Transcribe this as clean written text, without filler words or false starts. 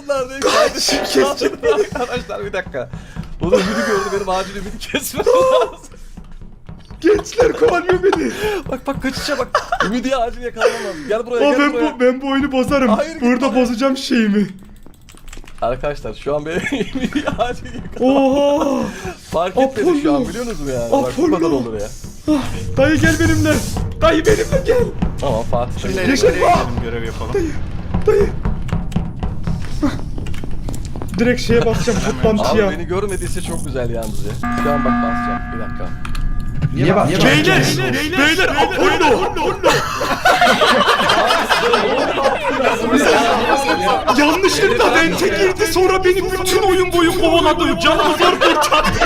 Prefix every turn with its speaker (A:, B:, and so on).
A: neredeyim kardeşim? Kesecek arkadaşlar bir dakika. O da ümidi gördü, benim acil ümidi kesmem lazım.
B: Gençler kovalıyor beni.
A: Bak kaçışa bak. Ümidi acil yakalamam lazım. Gel buraya, gel buraya.
B: Ben bu oyunu bozarım.
A: Hayır,
B: Burada
A: gitme.
B: bozacağım şeyimi.
A: Arkadaşlar şu an benim ümidi acil yakalamam.
B: Oha.
A: Fark etmedi şu an,
B: Apollo.
A: biliyorsunuz mu yani? Bak bu
B: Apollo.
A: kadar olur ya.
B: Dayı gel benimle. Dayı benimle gel.
A: Tamam Fatih.
C: Şimdi
A: Şimdi
B: Yaşar,
C: nereye gidelim, görev yapalım.
B: Dayı. Hah. Direkt şeye basacağım
A: Abi
B: toplantıya.
A: beni görmediyse çok güzel yalnız ya. Şu an bak basacağım. Bir dakika.
D: Niye bak?
B: Beyler Apollo. Yanlışlıkla vente girdi, sonra beni bütün oyun boyu kovaladı. Canımı zor kurtardı.